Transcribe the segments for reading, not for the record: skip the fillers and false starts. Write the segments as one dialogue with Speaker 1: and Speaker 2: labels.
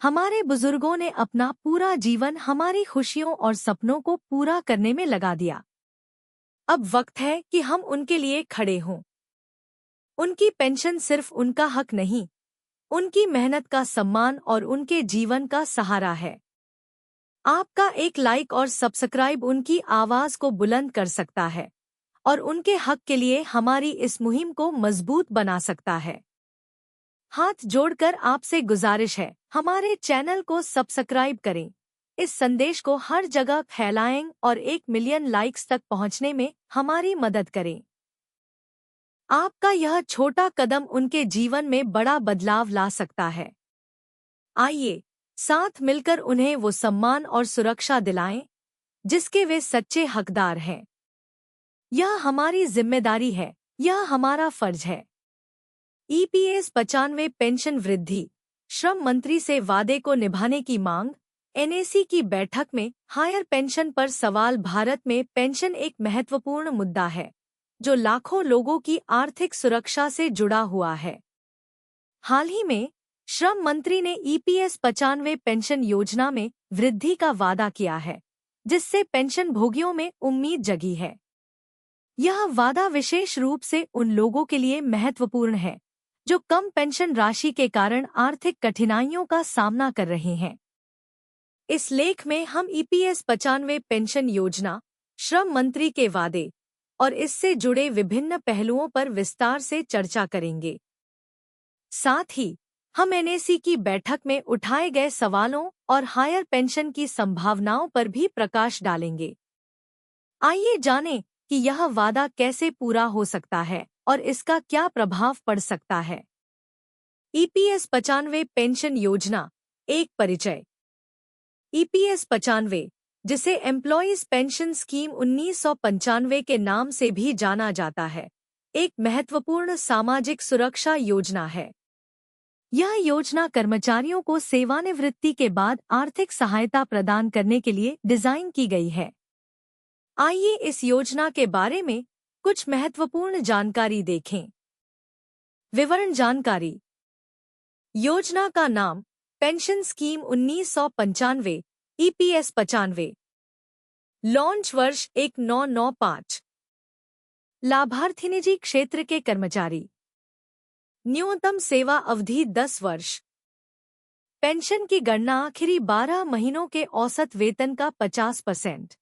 Speaker 1: हमारे बुजुर्गों ने अपना पूरा जीवन हमारी खुशियों और सपनों को पूरा करने में लगा दिया। अब वक्त है कि हम उनके लिए खड़े हों। उनकी पेंशन सिर्फ उनका हक नहीं, उनकी मेहनत का सम्मान और उनके जीवन का सहारा है। आपका एक लाइक और सब्सक्राइब उनकी आवाज को बुलंद कर सकता है और उनके हक के लिए हमारी इस मुहिम को मजबूत बना सकता है। हाथ जोड़कर आपसे गुजारिश है, हमारे चैनल को सब्सक्राइब करें, इस संदेश को हर जगह फैलाएं और 1 मिलियन लाइक्स तक पहुंचने में हमारी मदद करें। आपका यह छोटा कदम उनके जीवन में बड़ा बदलाव ला सकता है। आइए साथ मिलकर उन्हें वो सम्मान और सुरक्षा दिलाएं जिसके वे सच्चे हकदार हैं। यह हमारी जिम्मेदारी है, यह हमारा फर्ज है। ईपीएस 95 पेंशन वृद्धि, श्रम मंत्री से वादे को निभाने की मांग। एनएसी की बैठक में हायर पेंशन पर सवाल। भारत में पेंशन एक महत्वपूर्ण मुद्दा है जो लाखों लोगों की आर्थिक सुरक्षा से जुड़ा हुआ है। हाल ही में श्रम मंत्री ने ईपीएस 95 पेंशन योजना में वृद्धि का वादा किया है, जिससे पेंशन भोगियों में उम्मीद जगी है। यह वादा विशेष रूप से उन लोगों के लिए महत्वपूर्ण है जो कम पेंशन राशि के कारण आर्थिक कठिनाइयों का सामना कर रहे हैं। इस लेख में हम ईपीएस 95 पेंशन योजना, श्रम मंत्री के वादे और इससे जुड़े विभिन्न पहलुओं पर विस्तार से चर्चा करेंगे। साथ ही हम एनएसी की बैठक में उठाए गए सवालों और हायर पेंशन की संभावनाओं पर भी प्रकाश डालेंगे। आइए जानें कि यह वादा कैसे पूरा हो सकता है और इसका क्या प्रभाव पड़ सकता है। ईपीएस 95 पेंशन योजना, एक परिचय। ईपीएस 95, जिसे एम्प्लॉयज पेंशन स्कीम 1995 के नाम से भी जाना जाता है, एक महत्वपूर्ण सामाजिक सुरक्षा योजना है। यह योजना कर्मचारियों को सेवानिवृत्ति के बाद आर्थिक सहायता प्रदान करने के लिए डिजाइन की गई है। आइए इस योजना के बारे में कुछ महत्वपूर्ण जानकारी देखें। विवरण जानकारी। योजना का नाम पेंशन स्कीम 1995, ईपीएस 95। लॉन्च वर्ष 1995। लाभार्थी निजी क्षेत्र के कर्मचारी। न्यूनतम सेवा अवधि 10 वर्ष। पेंशन की गणना आखिरी 12 महीनों के औसत वेतन का 50%।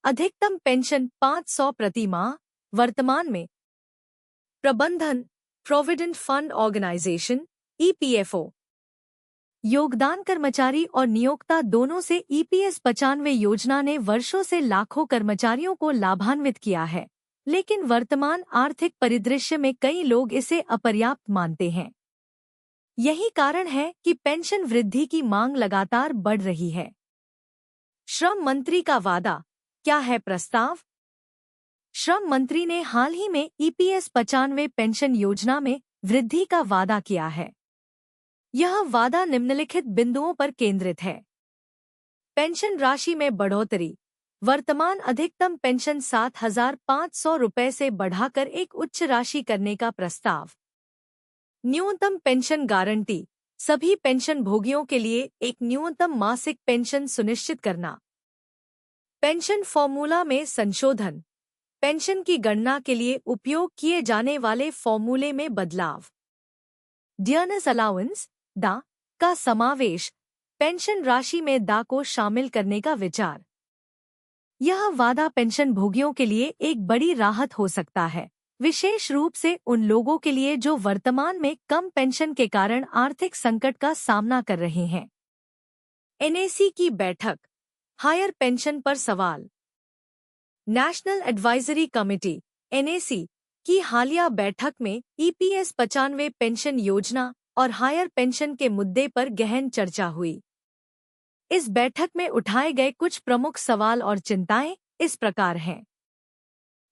Speaker 1: अधिकतम पेंशन 500 प्रति माह। वर्तमान में प्रबंधन प्रोविडेंट फंड ऑर्गेनाइजेशन, ईपीएफओ। योगदान कर्मचारी और नियोक्ता दोनों से ईपीएस 95 योजना ने वर्षों से लाखों कर्मचारियों को लाभान्वित किया है, लेकिन वर्तमान आर्थिक परिदृश्य में कई लोग इसे अपर्याप्त मानते हैं। यही कारण है कि पेंशन वृद्धि की मांग लगातार बढ़ रही है। श्रम मंत्री का वादा, क्या है प्रस्ताव? श्रम मंत्री ने हाल ही में ईपीएस 95 पेंशन योजना में वृद्धि का वादा किया है। यह वादा निम्नलिखित बिंदुओं पर केंद्रित है। पेंशन राशि में बढ़ोतरी। वर्तमान अधिकतम पेंशन 7,500 रुपये से बढ़ाकर एक उच्च राशि करने का प्रस्ताव। न्यूनतम पेंशन गारंटी। सभी पेंशन भोगियों के लिए एक न्यूनतम मासिक पेंशन सुनिश्चित करना। पेंशन फॉर्मूला में संशोधन। पेंशन की गणना के लिए उपयोग किए जाने वाले फॉर्मूले में बदलाव। डियरनेस अलाउंस, डा, का समावेश। पेंशन राशि में डा को शामिल करने का विचार। यह वादा पेंशन भोगियों के लिए एक बड़ी राहत हो सकता है, विशेष रूप से उन लोगों के लिए जो वर्तमान में कम पेंशन के कारण आर्थिक संकट का सामना कर रहे हैं। एनएसी की बैठक, हायर पेंशन पर सवाल। नेशनल एडवाइजरी कमेटी, एनएसी, की हालिया बैठक में ईपीएस 95 पेंशन योजना और हायर पेंशन के मुद्दे पर गहन चर्चा हुई। इस बैठक में उठाए गए कुछ प्रमुख सवाल और चिंताएं इस प्रकार हैं।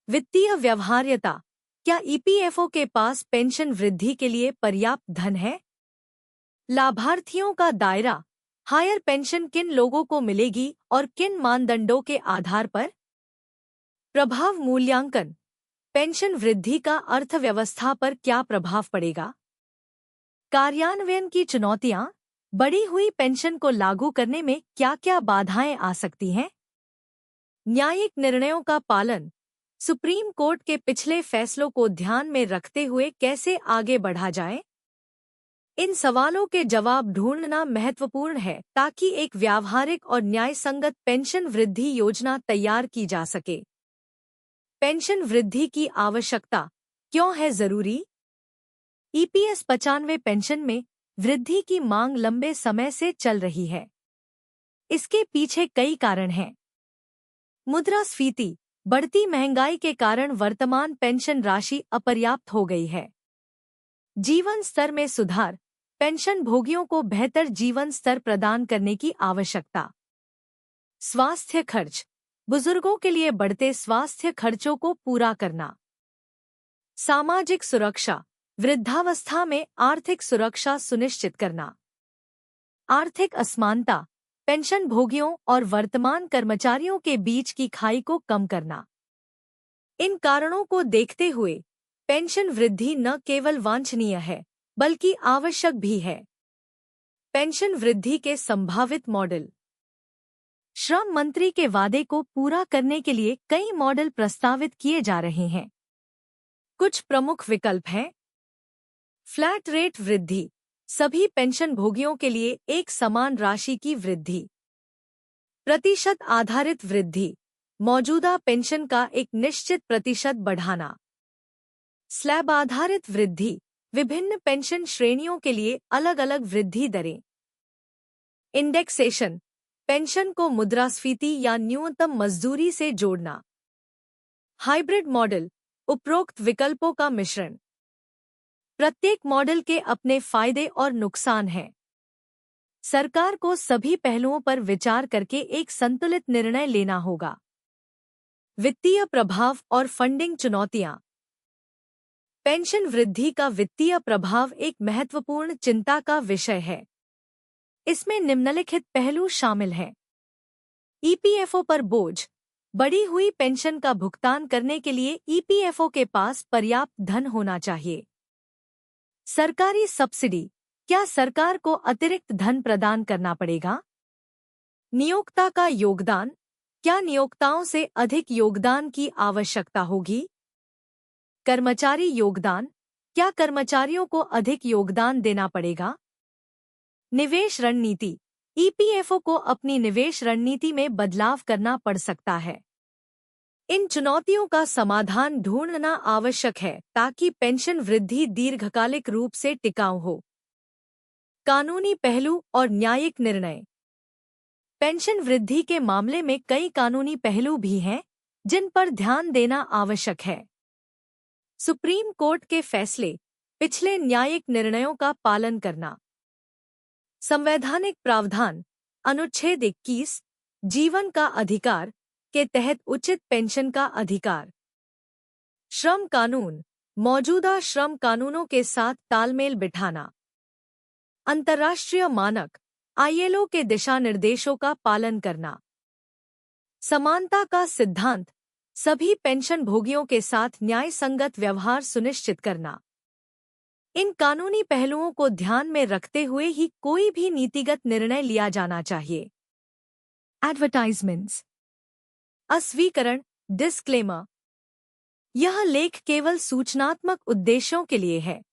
Speaker 1: वित्तीय व्यवहार्यता। क्या ईपीएफओ के पास पेंशन वृद्धि के लिए पर्याप्त धन है? लाभार्थियों का दायरा। हायर पेंशन किन लोगों को मिलेगी और किन मानदंडों के आधार पर? प्रभाव मूल्यांकन। पेंशन वृद्धि का अर्थव्यवस्था पर क्या प्रभाव पड़ेगा? कार्यान्वयन की चुनौतियां। बढ़ी हुई पेंशन को लागू करने में क्या क्या बाधाएं आ सकती हैं? न्यायिक निर्णयों का पालन सुप्रीम कोर्ट के पिछले फैसलों को ध्यान में रखते हुए कैसे आगे बढ़ा जाए? इन सवालों के जवाब ढूंढना महत्वपूर्ण है ताकि एक व्यावहारिक और न्यायसंगत पेंशन वृद्धि योजना तैयार की जा सके। पेंशन वृद्धि की आवश्यकता क्यों है जरूरी? ईपीएस 95 पेंशन में वृद्धि की मांग लंबे समय से चल रही है। इसके पीछे कई कारण हैं। मुद्रास्फीति, बढ़ती महंगाई के कारण वर्तमान पेंशन राशि अपर्याप्त हो गई है। जीवन स्तर में सुधार, पेंशन भोगियों को बेहतर जीवन स्तर प्रदान करने की आवश्यकता। स्वास्थ्य खर्च, बुजुर्गों के लिए बढ़ते स्वास्थ्य खर्चों को पूरा करना। सामाजिक सुरक्षा, वृद्धावस्था में आर्थिक सुरक्षा सुनिश्चित करना। आर्थिक असमानता, पेंशन भोगियों और वर्तमान कर्मचारियों के बीच की खाई को कम करना। इन कारणों को देखते हुए पेंशन वृद्धि न केवल वांछनीय है बल्कि आवश्यक भी है। पेंशन वृद्धि के संभावित मॉडल। श्रम मंत्री के वादे को पूरा करने के लिए कई मॉडल प्रस्तावित किए जा रहे हैं। कुछ प्रमुख विकल्प हैं। फ्लैट रेट वृद्धि, सभी पेंशन भोगियों के लिए एक समान राशि की वृद्धि। प्रतिशत आधारित वृद्धि, मौजूदा पेंशन का एक निश्चित प्रतिशत बढ़ाना। स्लैब आधारित वृद्धि, विभिन्न पेंशन श्रेणियों के लिए अलग अलग वृद्धि दरें। इंडेक्सेशन, पेंशन को मुद्रास्फीति या न्यूनतम मजदूरी से जोड़ना। हाइब्रिड मॉडल, उपरोक्त विकल्पों का मिश्रण। प्रत्येक मॉडल के अपने फायदे और नुकसान हैं। सरकार को सभी पहलुओं पर विचार करके एक संतुलित निर्णय लेना होगा। वित्तीय प्रभाव और फंडिंग चुनौतियां। पेंशन वृद्धि का वित्तीय प्रभाव एक महत्वपूर्ण चिंता का विषय है। इसमें निम्नलिखित पहलू शामिल हैं। ईपीएफओ पर बोझ, बढ़ी हुई पेंशन का भुगतान करने के लिए ईपीएफओ के पास पर्याप्त धन होना चाहिए। सरकारी सब्सिडी, क्या सरकार को अतिरिक्त धन प्रदान करना पड़ेगा? नियोक्ता का योगदान, क्या नियोक्ताओं से अधिक योगदान की आवश्यकता होगी? कर्मचारी योगदान, क्या कर्मचारियों को अधिक योगदान देना पड़ेगा? निवेश रणनीति, ईपीएफओ को अपनी निवेश रणनीति में बदलाव करना पड़ सकता है। इन चुनौतियों का समाधान ढूंढना आवश्यक है ताकि पेंशन वृद्धि दीर्घकालिक रूप से टिकाऊ हो। कानूनी पहलू और न्यायिक निर्णय। पेंशन वृद्धि के मामले में कई कानूनी पहलू भी हैं जिन पर ध्यान देना आवश्यक है। सुप्रीम कोर्ट के फैसले, पिछले न्यायिक निर्णयों का पालन करना। संवैधानिक प्रावधान, अनुच्छेद 21, जीवन का अधिकार के तहत उचित पेंशन का अधिकार। श्रम कानून, मौजूदा श्रम कानूनों के साथ तालमेल बिठाना। अंतर्राष्ट्रीय मानक, आईएलओ के दिशा निर्देशों का पालन करना। समानता का सिद्धांत, सभी पेंशन भोगियों के साथ न्यायसंगत व्यवहार सुनिश्चित करना। इन कानूनी पहलुओं को ध्यान में रखते हुए ही कोई भी नीतिगत निर्णय लिया जाना चाहिए। एडवर्टाइजमेंट्स। अस्वीकरण, डिस्क्लेमर। यह लेख केवल सूचनात्मक उद्देश्यों के लिए है।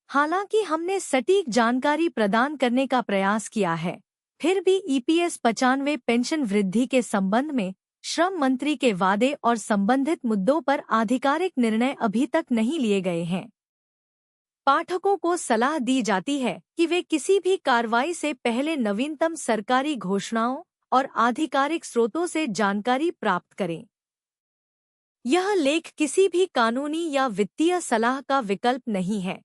Speaker 1: हालांकि हमने सटीक जानकारी प्रदान करने का प्रयास किया है, फिर भी ईपीएस 95 पेंशन वृद्धि के संबंध में श्रम मंत्री के वादे और संबंधित मुद्दों पर आधिकारिक निर्णय अभी तक नहीं लिए गए हैं। पाठकों को सलाह दी जाती है कि वे किसी भी कार्रवाई से पहले नवीनतम सरकारी घोषणाओं और आधिकारिक स्रोतों से जानकारी प्राप्त करें। यह लेख किसी भी कानूनी या वित्तीय सलाह का विकल्प नहीं है।